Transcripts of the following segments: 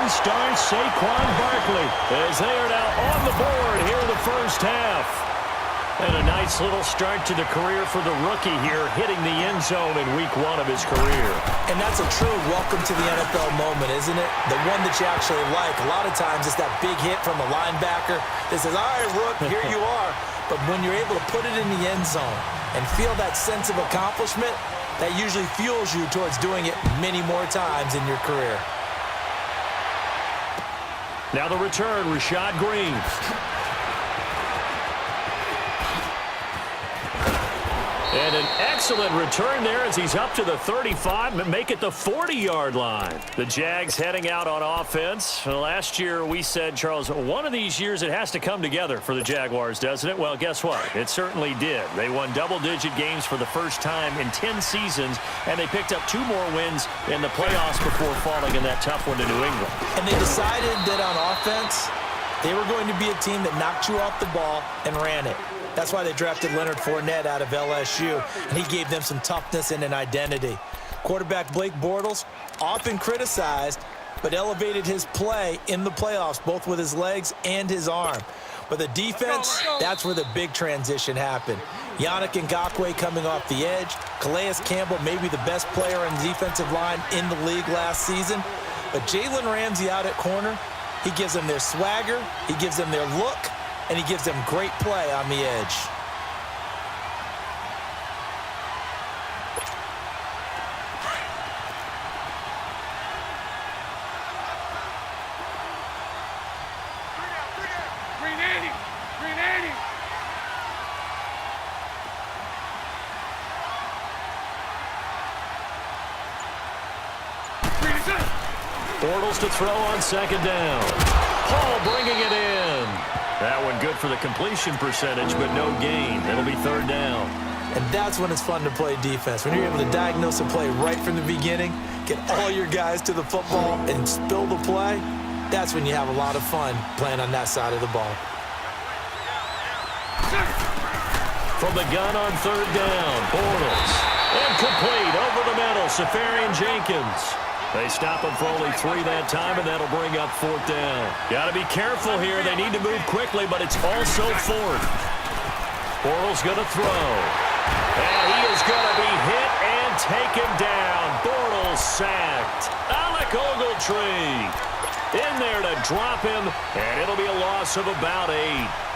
in starts Saquon Barkley as they are now on the board here in the first half. And a nice little start to the career for the rookie here, hitting the end zone in week 1 of his career. And that's a true welcome to the NFL moment, isn't it? The one that you actually like. A lot of times it's that big hit from a linebacker that says, all right, Rook, here you are. But when you're able to put it in the end zone and feel that sense of accomplishment, that usually fuels you towards doing it many more times in your career. Now the return, Rashad Green. And an excellent return there as he's up to the 35 and make it the 40-yard line. The Jags heading out on offense. Last year we said, Charles, one of these years it has to come together for the Jaguars, doesn't it? Well, guess what? It certainly did. They won double-digit games for the first time in 10 seasons, and they picked up 2 more wins in the playoffs before falling in that tough one to New England. And they decided that on offense, they were going to be a team that knocked you off the ball and ran it. That's why they drafted Leonard Fournette out of LSU, and he gave them some toughness and an identity. Quarterback Blake Bortles, often criticized, but elevated his play in the playoffs, both with his legs and his arm. But the defense, that's where the big transition happened. Yannick Ngakoue coming off the edge. Calais Campbell, maybe the best player on the defensive line in the league last season. But Jalen Ramsey out at corner, he gives them their swagger, he gives them their look, and he gives them great play on the edge. Bortles to throw on second down. Hall bringing it in. That one good for the completion percentage, but no gain. It'll be third down. And that's when it's fun to play defense. When you're able to diagnose a play right from the beginning, get all your guys to the football and spill the play, that's when you have a lot of fun playing on that side of the ball. From the gun on third down, Bortles. Incomplete over the middle, Safarian Jenkins. They stop him for only 3 that time, and that'll bring up fourth down. Got to be careful here. They need to move quickly, but it's also fourth. Bortles going to throw. And he is going to be hit and taken down. Bortles sacked. Alec Ogletree in there to drop him, and it'll be a loss of about 8.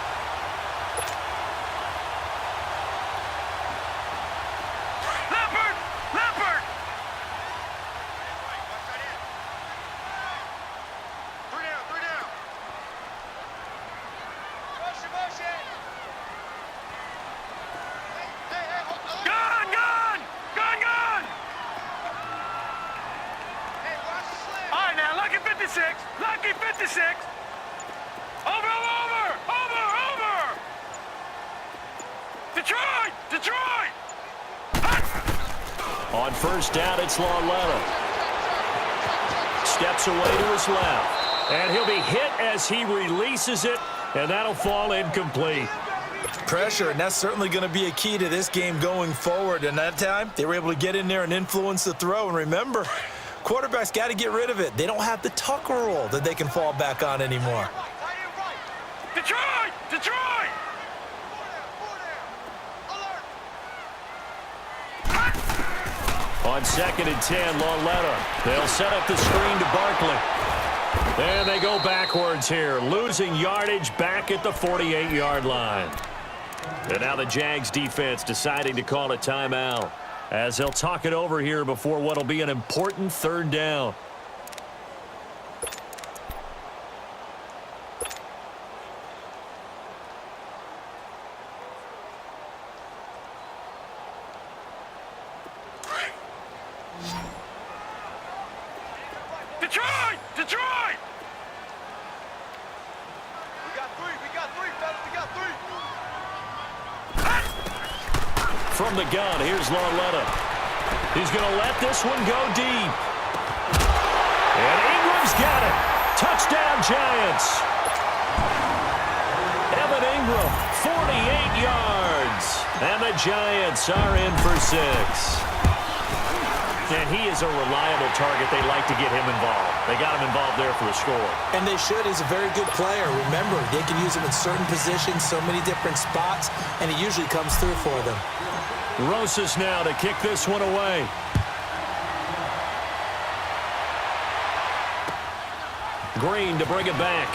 Lucky 56. Over. Detroit. On first down, it's Lauletta. Steps away to his left. And he'll be hit as he releases it, and that'll fall incomplete. Pressure, and that's certainly going to be a key to this game going forward. And that time, they were able to get in there and influence the throw. And remember, quarterbacks got to get rid of it. They don't have the Tucker rule that they can fall back on anymore. Detroit! On second and 10, Lauletta. They'll set up the screen to Barkley. And they go backwards here, losing yardage back at the 48-yard line. And now the Jags defense deciding to call a timeout, as they'll talk it over here before what will be an important third down. Detroit! We got three, fellas. We got three. From the gun, here's Lauletta. He's going to let this one go deep. And Ingram's got it. Touchdown, Giants. Evan Ingram, 48 yards. And the Giants are in for 6. And he is a reliable target. They like to get him involved. They got him involved there for a score. And they should. He's a very good player. Remember, they can use him in certain positions, so many different spots, and he usually comes through for them. Rosas now to kick this one away. Green to bring it back.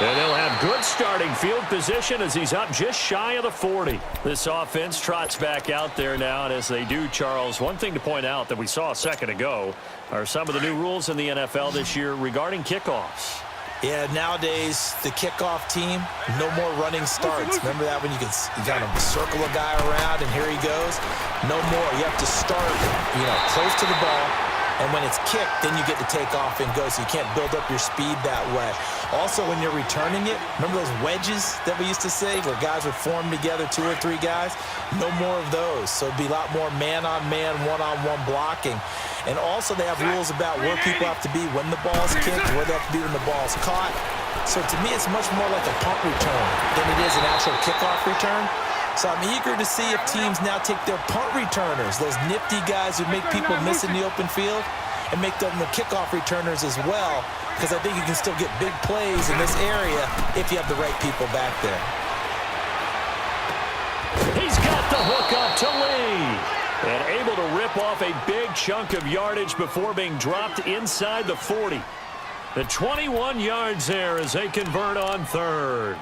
And they'll have good starting field position as he's up just shy of the 40. This offense trots back out there now, and as they do, Charles, one thing to point out that we saw a second ago are some of the new rules in the NFL this year regarding kickoffs. Yeah, nowadays, the kickoff team, no more running starts. Remember that when you kind of circle a guy around and here he goes? No more. You have to start, close to the ball. And when it's kicked, then you get to take off and go, so you can't build up your speed that way. Also, when you're returning it, remember those wedges that we used to say where guys would form together, 2 or 3 guys? No more of those. So it'd be a lot more man-on-man, one-on-one blocking. And also they have rules about where people have to be when the ball's kicked, where they have to be when the ball's caught. So to me, it's much more like a punt return than it is an actual kickoff return. So I'm eager to see if teams now take their punt returners, those nifty guys who make people miss in the open field, and make them the kickoff returners as well, because I think you can still get big plays in this area if you have the right people back there. He's got the hook up to Lee. And able to rip off a big chunk of yardage before being dropped inside the 40. The 21 yards there as they convert on third.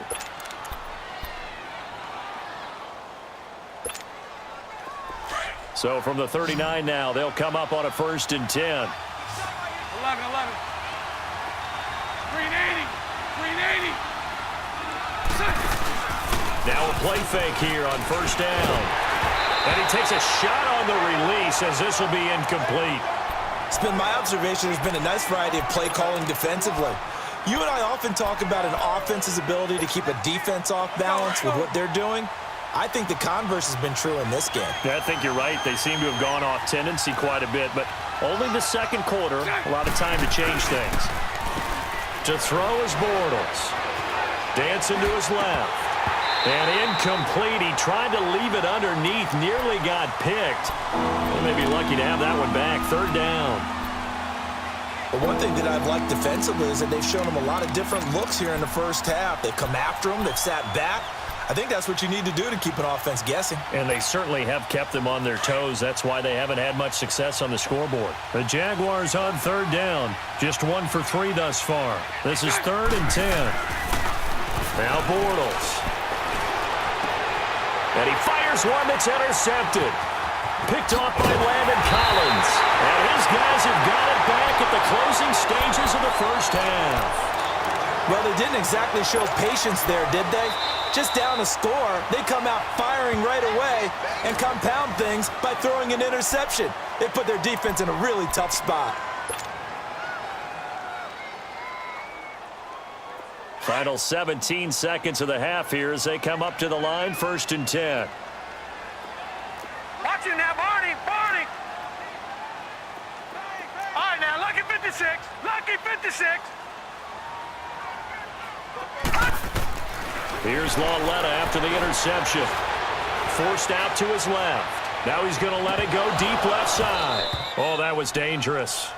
So from the 39 now, they'll come up on a 1st and 10. 11. 380. 380. Now a play fake here on 1st down. And he takes a shot on the release as this will be incomplete. It's been my observation there's been a nice variety of play calling defensively. You and I often talk about an offense's ability to keep a defense off balance with what they're doing. I think the converse has been true in this game. Yeah, I think you're right. They seem to have gone off tendency quite a bit, but only the second quarter, a lot of time to change things. To throw is Bortles. Dancing to his left. And incomplete. He tried to leave it underneath, nearly got picked. They may be lucky to have that one back. 3rd down. But one thing that I've liked defensively is that they've shown them a lot of different looks here in the first half. They've come after them. They've sat back. I think that's what you need to do to keep an offense guessing. And they certainly have kept them on their toes. That's why they haven't had much success on the scoreboard. The Jaguars on 3rd down. Just 1 for 3 thus far. This is 3rd and 10. Now Bortles. And he fires one that's intercepted. Picked off by Landon Collins. And his guys have got it back at the closing stages of the first half. Well, they didn't exactly show patience there, did they? Just down a score, they come out firing right away and compound things by throwing an interception. They put their defense in a really tough spot. Final 17 seconds of the half here as they come up to the line, 1st and 10. Watch it now, Barney. Barney. All right, now, lucky 56. Lucky 56. Here's Lauletta after the interception. Forced out to his left. Now he's going to let it go deep left side. Oh, that was dangerous.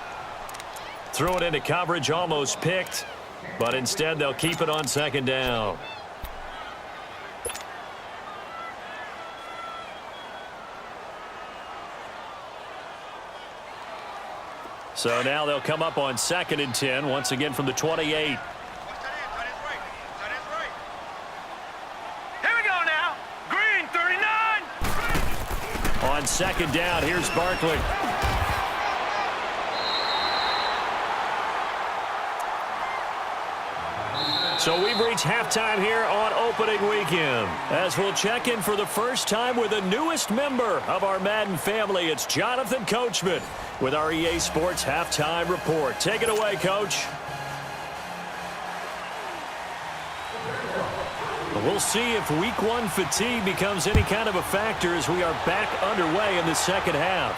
Threw it into coverage, almost picked. But instead, they'll keep it on 2nd down. So now they'll come up on 2nd and 10, once again from the 28. On 2nd down, here's Barkley. So we've reached halftime here on opening weekend. As we'll check in for the first time with the newest member of our Madden family, it's Jonathan Coachman with our EA Sports Halftime Report. Take it away, Coach. We'll see if Week 1 fatigue becomes any kind of a factor as we are back underway in the second half.